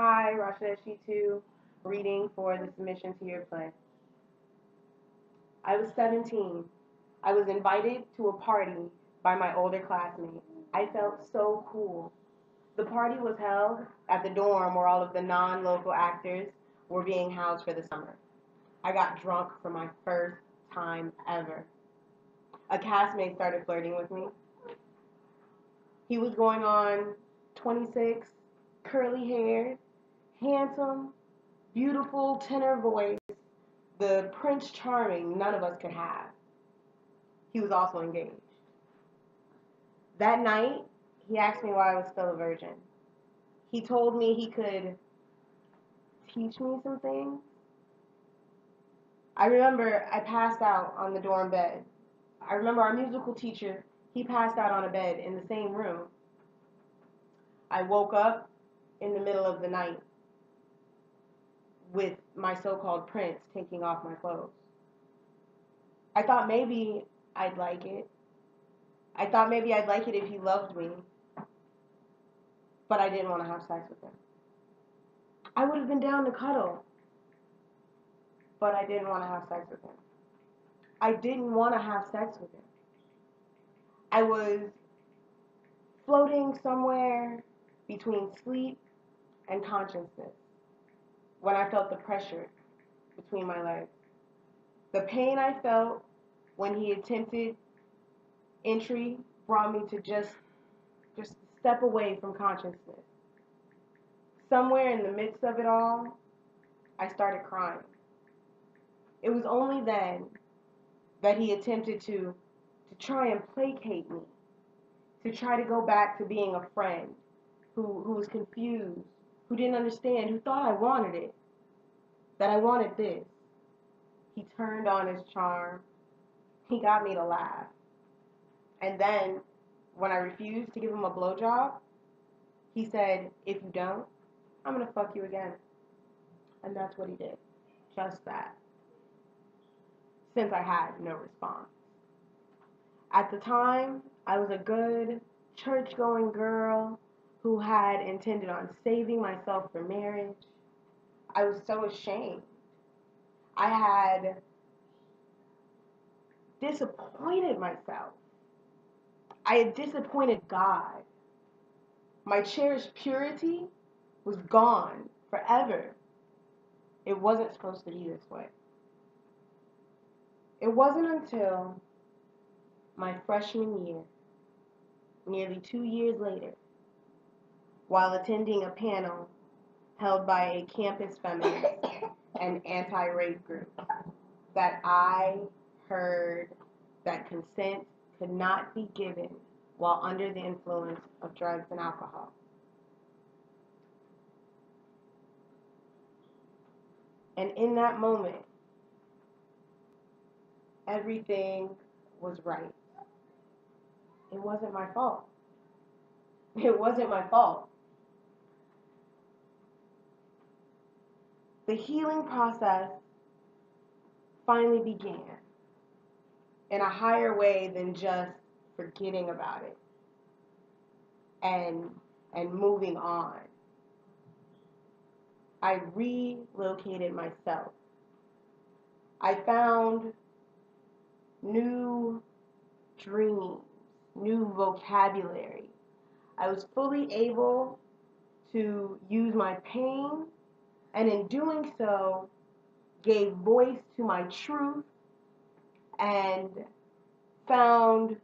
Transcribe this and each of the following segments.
Hi, Rashida Shitu, reading for the submission to your play. I was 17. I was invited to a party by my older classmates. I felt so cool. The party was held at the dorm where all of the non-local actors were being housed for the summer. I got drunk for my first time ever. A castmate started flirting with me. He was going on 26, curly hair, handsome, beautiful tenor voice, the Prince Charming none of us could have. He was also engaged. That night, he asked me why I was still a virgin. He told me he could teach me some things. I remember I passed out on the dorm bed. I remember our musical teacher, he passed out on a bed in the same room. I woke up in the middle of the night with my so-called prince taking off my clothes. I thought maybe I'd like it. I thought maybe I'd like it if he loved me, but I didn't want to have sex with him. I would have been down to cuddle, but I didn't want to have sex with him. I didn't want to have sex with him. I was floating somewhere between sleep and consciousness when I felt the pressure between my legs. The pain I felt when he attempted entry brought me to just step away from consciousness. Somewhere in the midst of it all, I started crying. It was only then that he attempted to try and placate me, to try to go back to being a friend who was confused, who didn't understand, who thought I wanted it, that I wanted this. He turned on his charm. He got me to laugh. And then, when I refused to give him a blowjob, he said, if you don't, I'm going to fuck you again. And that's what he did. Just that. Since I had no response. At the time, I was a good, church-going girl who had intended on saving myself for marriage. I was so ashamed. I had disappointed myself. I had disappointed God. My cherished purity was gone forever. It wasn't supposed to be this way. It wasn't until my freshman year, nearly 2 years later, while attending a panel held by a campus feminist and anti-rape group, that I heard that consent could not be given while under the influence of drugs and alcohol. And in that moment, everything was right. It wasn't my fault. It wasn't my fault. The healing process finally began in a higher way than just forgetting about it and moving on. I relocated myself. I found new dreams, new vocabulary. I was fully able to use my pain, and in doing so, gave voice to my truth and found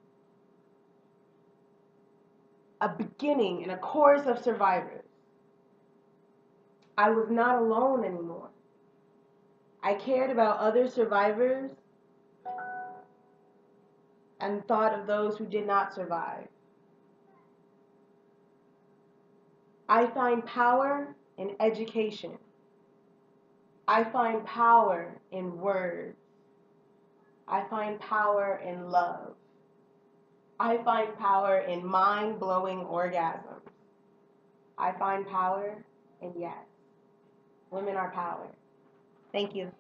a beginning and a chorus of survivors. I was not alone anymore. I cared about other survivors and thought of those who did not survive. I find power in education. I find power in words. I find power in love. I find power in mind-blowing orgasms. I find power in yes. Women are power. Thank you.